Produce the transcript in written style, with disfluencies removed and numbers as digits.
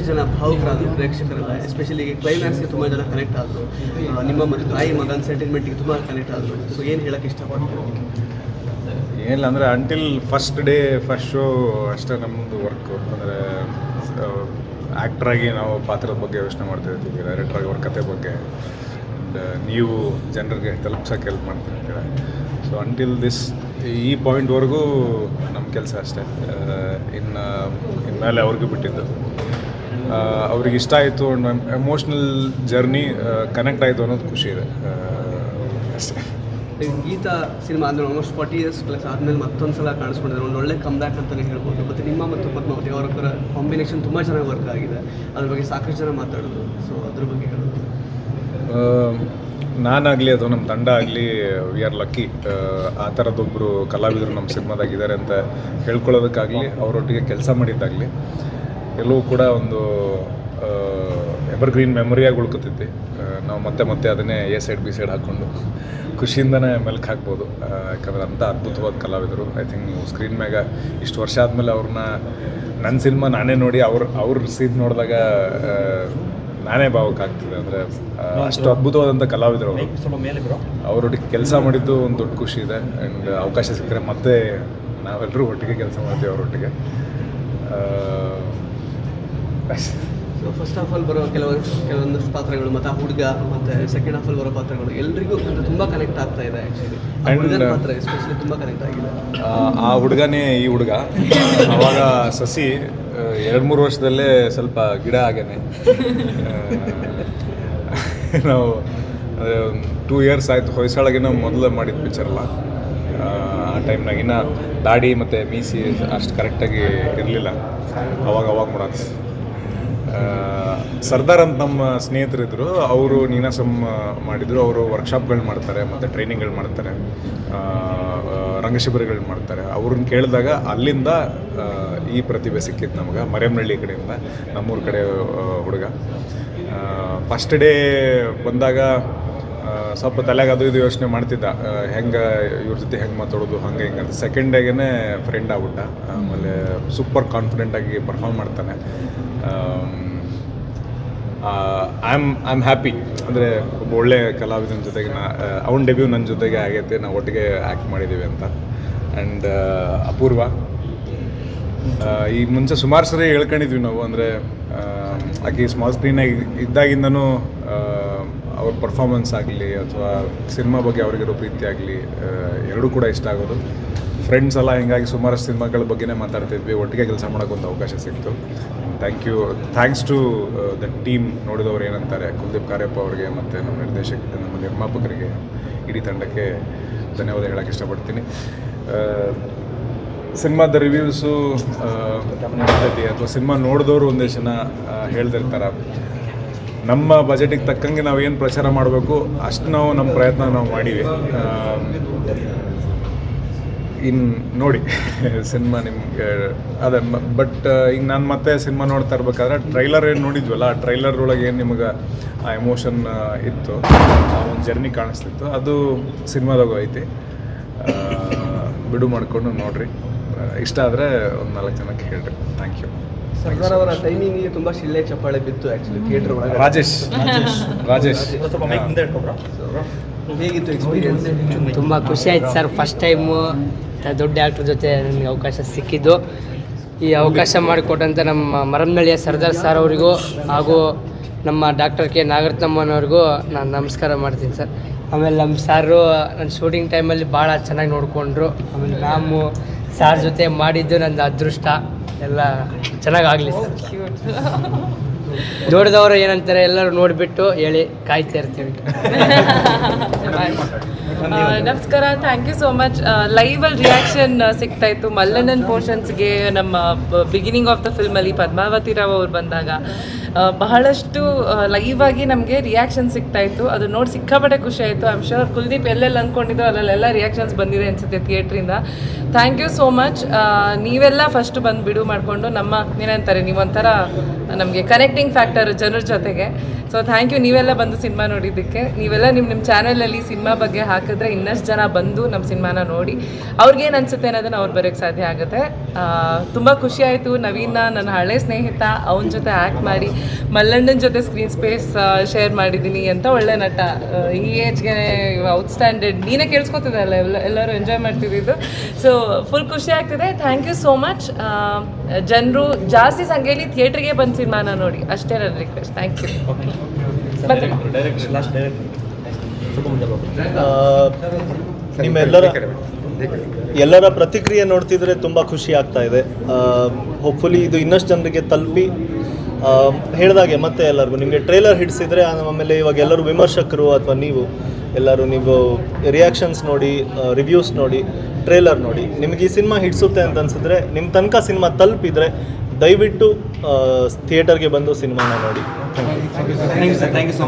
ಸುಮಾರು ಜನ ಭಾವುಕರಾದರು ಪ್ರೇಕ್ಷಕರೆಲ್ಲ, ಎಸ್ಪೆಷಲಿ ಕ್ಲೈಮ್ಯಾಕ್ಸ್ಗೆ ತುಂಬ ಜನ ಕನೆಕ್ಟ್ ಆದರು, ನಿಮ್ಮ ಮತ್ತು ತಾಯಿ ಮಗನ ಸೆಂಟಿಮೆಂಟ್ಗೆ ತುಂಬ ಕನೆಕ್ಟ್ ಆದರು. ಸೊ ಏನು ಹೇಳೋಕ್ಕೆ ಇಷ್ಟಪಡ್ತೀವಿ? ಏನಿಲ್ಲ ಅಂದರೆ until first day first show ಅಷ್ಟೇ ನಮ್ಮದು ವರ್ಕು. ಅಂದರೆ ಆ್ಯಕ್ಟ್ರಾಗಿ ನಾವು ಪಾತ್ರದ ಬಗ್ಗೆ ಯೋಚನೆ ಮಾಡ್ತಾ ಇರ್ತೀವಿ, ಡೈರೆಕ್ಟ್ರಾಗಿ ಅವ್ರ ಕತೆ ಬಗ್ಗೆ, ಆ್ಯಂಡ್ ನೀವು ಜನರಿಗೆ ತಲುಪ್ಸೋಕ್ಕೆ ಹೆಲ್ಪ್ ಮಾಡ್ತಿರ್ತೀರ. ಸೊ ಅಂಟಿಲ್ ದಿಸ್ ಈ ಪಾಯಿಂಟ್ವರೆಗೂ ನಮ್ಮ ಕೆಲಸ ಅಷ್ಟೇ. ಇನ್ಮೇಲೆ ಅವ್ರಿಗೂ ಬಿಟ್ಟಿದ್ದು. ಅವ್ರಿಗೆ ಇಷ್ಟ ಆಯಿತು, ಎಮೋಷ್ನಲ್ ಜರ್ನಿ ಕನೆಕ್ಟ್ ಆಯಿತು ಅನ್ನೋದು ಖುಷಿ ಇದೆ ಅಷ್ಟೇ. ಗೀತಾ ಸಿನಿಮಾ ಅಂದರೆ ಆಲ್ಮೋಸ್ಟ್ 40 years ಪ್ಲಸ್ ಆದಮೇಲೆ ಮತ್ತೊಂದು ಸಲ ಕಾಣಿಸ್ಕೊಂಡಿದ್ದಾರೆ, ಒಂದು ಒಳ್ಳೆ ಕಮ್ಬ್ಯಾಕ್ ಅಂತಲೇ ಹೇಳ್ಬೋದು. ಮತ್ತು ನಿಮ್ಮ ಮತ್ತು ಪದ್ಮಾವತಿ ಅವರ ಕಾಂಬಿನೇಷನ್ ತುಂಬ ಚೆನ್ನಾಗಿ ವರ್ಕ್ ಆಗಿದೆ, ಅದ್ರ ಬಗ್ಗೆ ಸಾಕಷ್ಟು ಜನ ಮಾತಾಡೋದು. ಸೊ ಅದ್ರ ಬಗ್ಗೆ ಹೇಳೋದು, ನಾನಾಗಲಿ ಅಥವಾ ನಮ್ಮ ತಂಡ ಆಗಲಿ ವಿ ಆರ್ ಲಕ್ಕಿ ಆ ಥರದೊಬ್ಬರು ಕಲಾವಿದರು ನಮ್ಮ ಸಿನಿಮಾದಾಗಿದ್ದಾರೆ ಅಂತ ಹೇಳ್ಕೊಳ್ಳೋದಕ್ಕಾಗಲಿ, ಅವರೊಟ್ಟಿಗೆ ಕೆಲಸ ಮಾಡಿದ್ದಾಗಲಿ ಎಲ್ಲವೂ ಕೂಡ ಒಂದು ಎವರ್ಗ್ರೀನ್ ಮೆಮೊರಿಯಾಗಿ ಉಳ್ಕೊತೈತಿ. ನಾವು ಮತ್ತೆ ಮತ್ತೆ ಅದನ್ನೇ ಎ ಸೈಡ್ ಬಿ ಸೈಡ್ ಹಾಕ್ಕೊಂಡು ಖುಷಿಯಿಂದನೇ ಮೆಲ್ಕ್ ಹಾಕ್ಬೋದು. ಯಾಕಂದ್ರೆ ಅಂಥ ಅದ್ಭುತವಾದ ಕಲಾವಿದರು. ಐ ಥಿಂಕ್ ನೀವು ಸ್ಕ್ರೀನ್ ಮ್ಯಾಗ ಇಷ್ಟು ವರ್ಷ ಆದಮೇಲೆ ಅವ್ರನ್ನ ನನ್ನ ಸಿನಿಮಾ ನಾನೇ ನೋಡಿ ಅವ್ರ ಸೀನ್ ನೋಡಿದಾಗ ನಾನೇ ಭಾವಕ್ಕಾಗ್ತಿದೆ. ಅಂದರೆ ಅಷ್ಟು ಅದ್ಭುತವಾದಂಥ ಕಲಾವಿದರು ಅವರು. ಅವರೊಟ್ಟಿಗೆ ಕೆಲಸ ಮಾಡಿದ್ದು ಒಂದು ದೊಡ್ಡ ಖುಷಿ ಇದೆ. ಆ್ಯಂಡ್ ಅವಕಾಶ ಸಿಕ್ಕರೆ ಮತ್ತೆ ನಾವೆಲ್ಲರೂ ಒಟ್ಟಿಗೆ ಕೆಲಸ ಮಾಡ್ತೀವಿ ಅವರೊಟ್ಟಿಗೆ. ಸೊ ಫಸ್ಟ್ ಹಾಫಲ್ಲಿ ಬರೋ ಕೆಲವೊಂದಷ್ಟು ಪಾತ್ರಗಳು ಮತ್ತು ಆ ಹುಡುಗ ಮತ್ತು ಸೆಕೆಂಡ್ ಹಾಫಲ್ಲಿ ಬರೋ ಪಾತ್ರಗಳು ಎಲ್ರಿಗೂ ತುಂಬ ಕನೆಕ್ಟ್ ಆಗ್ತಾ ಇದೆ. ಆ್ಯಕ್ಚುಲಿ ಪಾತ್ರ ಎಸ್ಪೆಷಲಿ ತುಂಬ ಕನೆಕ್ಟ್ ಆಗಿದೆ. ಆ ಹುಡುಗನೇ ಈ ಹುಡುಗ. ಅವಾಗ ಸಸಿ 2-3 ವರ್ಷದಲ್ಲೇ ಸ್ವಲ್ಪ ಗಿಡ ಆಗೇನೆ. ನಾವು 2 years ಆಯಿತು. ಹೊಯ್ಸಳಗಿನ ಮೊದಲು ಮಾಡಿದ ಪಿಕ್ಚರಲ್ಲ. ಆ ಟೈಮ್ನಾಗಿನ ದಾಡಿ ಮತ್ತು ಮೀಸಿ ಅಷ್ಟು ಕರೆಕ್ಟಾಗಿ ಇರಲಿಲ್ಲ. ಅವಾಗ ಮಾಡೋದು. ಸರ್ದಾರ್ ಅಂತ ನಮ್ಮ ಸ್ನೇಹಿತರಿದ್ದರು, ಅವರು ನೀನಾಸಮ್ ಮಾಡಿದರು. ಅವರು ವರ್ಕ್ಶಾಪ್ಗಳು ಮಾಡ್ತಾರೆ ಮತ್ತು ಟ್ರೈನಿಂಗ್ಗಳು ಮಾಡ್ತಾರೆ, ರಂಗಶಿಬಿರಗಳು ಮಾಡ್ತಾರೆ. ಅವ್ರನ್ನ ಕೇಳಿದಾಗ ಅಲ್ಲಿಂದ ಈ ಪ್ರತಿಭೆ ಸಿಕ್ಕಿತ್ತು ನಮಗೆ. ಮರೇಮನಹಳ್ಳಿ ಕಡೆಯಿಂದ, ನಮ್ಮೂರ ಕಡೆ ಹುಡುಗ. ಫಸ್ಟ್ ಡೇ ಬಂದಾಗ ಸ್ವಲ್ಪ ತಲೆಗೆ ಅದು ಇದು ಯೋಚನೆ ಮಾಡ್ತಿದ್ದ, ಹೆಂಗೆ ಇವ್ರ ಜೊತೆ ಹೆಂಗೆ ಮಾತಾಡೋದು ಹಂಗೆ ಹಿಂಗೆ ಅಂತ. ಸೆಕೆಂಡ್ ಡೇಗೇ ಫ್ರೆಂಡ್ ಆಗ್ಬಿಟ್ಟ. ಆಮೇಲೆ ಸೂಪರ್ ಕಾನ್ಫಿಡೆಂಟಾಗಿ ಪರ್ಫಾರ್ಮ್ ಮಾಡ್ತಾನೆ. I am happy. ಅಂದರೆ ಒಬ್ಬ ಒಳ್ಳೆ ಕಲಾವಿದನ ಜೊತೆಗೆ ಅವನ ಡೆಬ್ಯೂ ನನ್ನ ಜೊತೆಗೆ ಆಗೈತೆ, ನಾವು ಒಟ್ಟಿಗೆ ಆ್ಯಕ್ಟ್ ಮಾಡಿದ್ದೀವಿ ಅಂತ. ಆ್ಯಂಡ್ ಅಪೂರ್ವ ಈ ಮುಂಚೆ ಸುಮಾರು ಸರಿ ಹೇಳ್ಕೊಂಡಿದ್ವಿ ನಾವು. ಅಂದರೆ ಆಕೆ ಸ್ಮಾಲ್ ಸ್ಕ್ರೀನಾಗಿ ಇದ್ದಾಗಿಂದನೂ ಅವ್ರ ಪರ್ಫಾರ್ಮೆನ್ಸ್ ಆಗಲಿ ಅಥವಾ ಸಿನಿಮಾ ಬಗ್ಗೆ ಅವ್ರಿಗಿರೋ ಪ್ರೀತಿ ಆಗಲಿ ಎರಡೂ ಕೂಡ ಇಷ್ಟ ಆಗೋದು. ಫ್ರೆಂಡ್ಸ್ ಎಲ್ಲ ಹಿಂಗಾಗಿ ಸುಮಾರು ಸಿನಿಮಾಗಳ ಬಗ್ಗೆನೇ ಮಾತಾಡ್ತಿದ್ವಿ. ಒಟ್ಟಿಗೆ ಕೆಲಸ ಮಾಡೋಕ್ಕೆ ಒಂದು ಅವಕಾಶ ಸಿಕ್ತು. Thanks to the team. ನೋಡಿದವ್ರು ಏನಂತಾರೆ, ಕುಲ್ದೀಪ್ ಕಾರ್ಯಪ್ಪ ಅವರಿಗೆ ಮತ್ತು ನಮ್ಮ ನಿರ್ಮಾಪಕರಿಗೆ, ಇಡೀ ತಂಡಕ್ಕೆ ಧನ್ಯವಾದ ಹೇಳೋಕ್ಕೆ ಇಷ್ಟಪಡ್ತೀನಿ. ಸಿನಿಮಾದ ರಿವ್ಯೂಸು ಅಥವಾ ಸಿನಿಮಾ ನೋಡಿದವರು ಒಂದೇ ಜನ ಹೇಳ್ದಿರ್ತಾರೆ, ನಮ್ಮ ಬಜೆಟಿಗೆ ತಕ್ಕಂಗೆ ನಾವು ಏನು ಪ್ರಚಾರ ಮಾಡಬೇಕು ಅಷ್ಟು ನಾವು ನಮ್ಮ ಪ್ರಯತ್ನ ನಾವು ಮಾಡೀವಿ. ಇನ್ನು ನೋಡಿ ಸಿನಿಮಾ ನಿಮಗೆ ಅದೇ. ಬಟ್ ಈಗ ನಾನು ಮತ್ತೆ ಸಿನಿಮಾ ನೋಡ್ತಾ ಇರ್ಬೇಕಾದ್ರೆ ಟ್ರೈಲರ್ ಏನು ನೋಡಿದ್ವಲ್ಲ, ಆ ಟ್ರೈಲರ್ ಒಳಗೆ ಏನು ನಿಮಗೆ ಆ ಎಮೋಷನ್ ಇತ್ತು, ಆ ಒಂದು ಜರ್ನಿ ಕಾಣಿಸ್ತಿತ್ತು, ಅದು ಸಿನಿಮಾದಾಗೂ ಐತಿ. ಬಿಡು ಮಾಡಿಕೊಂಡು ನೋಡಿರಿ. ಇಷ್ಟ ಆದರೆ ಒಂದು 4 ಜನಕ್ಕೆ ಹೇಳ್ರಿ. Thank you. ಸರ್ದಾರ್ ಅವರ ಟೈಮಿಂಗಿಗೆ ತುಂಬ ಶಿಳ್ಳೆ ಚಪ್ಪಾಳೆ ಬಿತ್ತು ಆ್ಯಕ್ಚುಲಿ ಥಿಯೇಟ್ರ್ ಒಳಗೆ. ರಾಜೇಶ್ ಹೇಗಿತ್ತು ಎಕ್ಸ್ಪೀರಿಯನ್ಸ್? ತುಂಬ ಖುಷಿ ಆಯ್ತು ಸರ್. ಫಸ್ಟ್ ಟೈಮು ದೊಡ್ಡ ಆ್ಯಕ್ಟ್ರ್ ಜೊತೆ ನನಗೆ ಅವಕಾಶ ಸಿಕ್ಕಿದ್ದು. ಈ ಅವಕಾಶ ಮಾಡಿಕೊಟ್ಟಂಥ ನಮ್ಮ ಮರಮ್ನಳ್ಳಿಯ ಸರ್ದಾರ್ ಸರ್ ಅವರಿಗೂ ಹಾಗೂ ನಮ್ಮ ಡಾಕ್ಟರ್ ಕೆ ನಾಗರತ್ನಮ್ಮನವ್ರಿಗೂ ನಾನು ನಮಸ್ಕಾರ ಮಾಡ್ತೀನಿ ಸರ್. ಆಮೇಲೆ ನಮ್ಮ ಸಾರು ನನ್ನ ಶೂಟಿಂಗ್ ಟೈಮಲ್ಲಿ ಭಾಳ ಚೆನ್ನಾಗಿ ನೋಡಿಕೊಂಡ್ರು. ಆಮೇಲೆ ನಾವು ಸಾರ್ ಜೊತೆ ಮಾಡಿದ್ದು ನನ್ನ ಅದೃಷ್ಟ. ಎಲ್ಲ ಚೆನ್ನಾಗಾಗಲಿ ಸರ್. ನೋಡಿದವರು ಏನಂತಾರೆ ಎಲ್ಲರೂ ನೋಡಿಬಿಟ್ಟು ಹೇಳಿ, ಕಾಯ್ತಾ ಇರ್ತೀವಿ. ನಮಸ್ಕಾರ, ಥ್ಯಾಂಕ್ ಯು ಸೋ ಮಚ್. ಲೈವಲ್ಲಿ ರಿಯಾಕ್ಷನ್ ಸಿಗ್ತಾಯಿತ್ತು ಮಲ್ಲಣ್ಣನ ಪೋರ್ಷನ್ಸ್ಗೆ. ನಮ್ಮ ಬಿಗಿನಿಂಗ್ ಆಫ್ ದ ಫಿಲ್ಮಲ್ಲಿ ಪದ್ಮಾವತಿ ರಾವ್ ಅವ್ರು ಬಂದಾಗ ಬಹಳಷ್ಟು ಲೈವ್ ಆಗಿ ನಮಗೆ ರಿಯಾಕ್ಷನ್ ಸಿಗ್ತಾಯಿತ್ತು. ಅದು ನೋಡಿ ಸಿಕ್ಕಾಪಟ್ಟೆ ಖುಷಿ ಆಯಿತು. ಐ ಆಮ್ ಶ್ಯೂರ್ ಕುಲ್ದೀಪ್ ಎಲ್ಲೆಲ್ಲಿ ಅಂದ್ಕೊಂಡಿದ್ದು ಅಲ್ಲೆಲ್ಲ ರಿಯಾಕ್ಷನ್ಸ್ ಬಂದಿದೆ ಅನಿಸುತ್ತೆ ಥಿಯೇಟ್ರಿಂದ. Thank you so much. ನೀವೆಲ್ಲ ಫಸ್ಟ್ ಬಂದು ಬಿಡು ಮಾಡಿಕೊಂಡು ನಮ್ಮ ಏನಂತಾರೆ ನೀವೊಂಥರ ನಮಗೆ ಕನೆಕ್ಟಿಂಗ್ ಫ್ಯಾಕ್ಟರ್ ಜನರ ಜೊತೆಗೆ. ಸೊ ಥ್ಯಾಂಕ್ ಯು ನೀವೆಲ್ಲ ಬಂದು ಸಿನಿಮಾ ನೋಡಿದ್ದಕ್ಕೆ. ನೀವೆಲ್ಲ ನಿಮ್ಮ ಚಾನಲಲ್ಲಿ ಸಿನಿಮಾ ಬಗ್ಗೆ ಹಾಕಿದ್ರೆ ಇನ್ನಷ್ಟು ಜನ ಬಂದು ನಮ್ಮ ಸಿನಿಮಾನ ನೋಡಿ ಅವ್ರಿಗೇನು ಅನಿಸುತ್ತೆ ಅನ್ನೋದನ್ನು ಅವ್ರು ಬರೋಕ್ಕೆ ಸಾಧ್ಯ ಆಗುತ್ತೆ. ತುಂಬ ಖುಷಿ ಆಯಿತು. ನವೀನ ನನ್ನ ಹಳೆ ಸ್ನೇಹಿತ, ಅವನ ಜೊತೆ ಆ್ಯಕ್ಟ್ ಮಾಡಿ ಮಲ್ಲಣ್ಣನ ಜೊತೆ ಸ್ಕ್ರೀನ್ ಸ್ಪೇಸ್ ಶೇರ್ ಮಾಡಿದ್ದೀನಿ ಅಂತ ಒಳ್ಳೆ ನಟ. ಈ ಏಜ್ಗೆ ಔಟ್ಸ್ಟ್ಯಾಂಡೆಡ್. ನೀನೇ ಕೇಳಿಸ್ಕೊತಿದ್ದೆ ಅಲ್ಲ, ಎಲ್ಲರೂ ಎಂಜಾಯ್ ಮಾಡ್ತಿದ್ದು. ಸೊ ಫುಲ್ ಖುಷಿ ಆಗ್ತಿದೆ. Thank you so much. ಜನರು ಜಾಸ್ತಿ ಸಂಖ್ಯೆಯಲ್ಲಿ ಥಿಯೇಟ್ರಿಗೆ ಬಂದು ಸಿನಿಮಾನ ನೋಡಿ, ಅಷ್ಟೇ ನನ್ನ ರಿಕ್ವೆಸ್ಟ್. Thank you. ಎಲ್ಲರ ಪ್ರತಿಕ್ರಿಯೆ ನೋಡ್ತಿದ್ರೆ ತುಂಬ ಖುಷಿ ಆಗ್ತಾ ಇದೆ. ಹೋಪ್ಫುಲಿ ಇದು ಇನ್ನಷ್ಟು ಜನರಿಗೆ ತಲುಪಿ ಹೇಳಿದಾಗೆ ಮತ್ತೆ ಎಲ್ಲರಿಗೂ ನಿಮಗೆ ಟ್ರೇಲರ್ ಹಿಡಿಸಿದ್ರೆ ಆಮೇಲೆ ಇವಾಗ ಎಲ್ಲರೂ ವಿಮರ್ಶಕರು ಅಥವಾ ನೀವು ರಿಯಾಕ್ಷನ್ಸ್ ನೋಡಿ, ರಿವ್ಯೂಸ್ ನೋಡಿ, ಟ್ರೇಲರ್ ನೋಡಿ, ನಿಮಗೆ ಈ ಸಿನಿಮಾ ಹಿಡಿಸುತ್ತೆ ಅಂತ ಅನಿಸಿದ್ರೆ, ನಿಮ್ಮ ತನಕ ಸಿನಿಮಾ ತಲುಪಿದರೆ ದಯವಿಟ್ಟು ಥಿಯೇಟರ್ಗೆ ಬಂದು ಸಿನಿಮಾನ ನೋಡಿ. Thank you.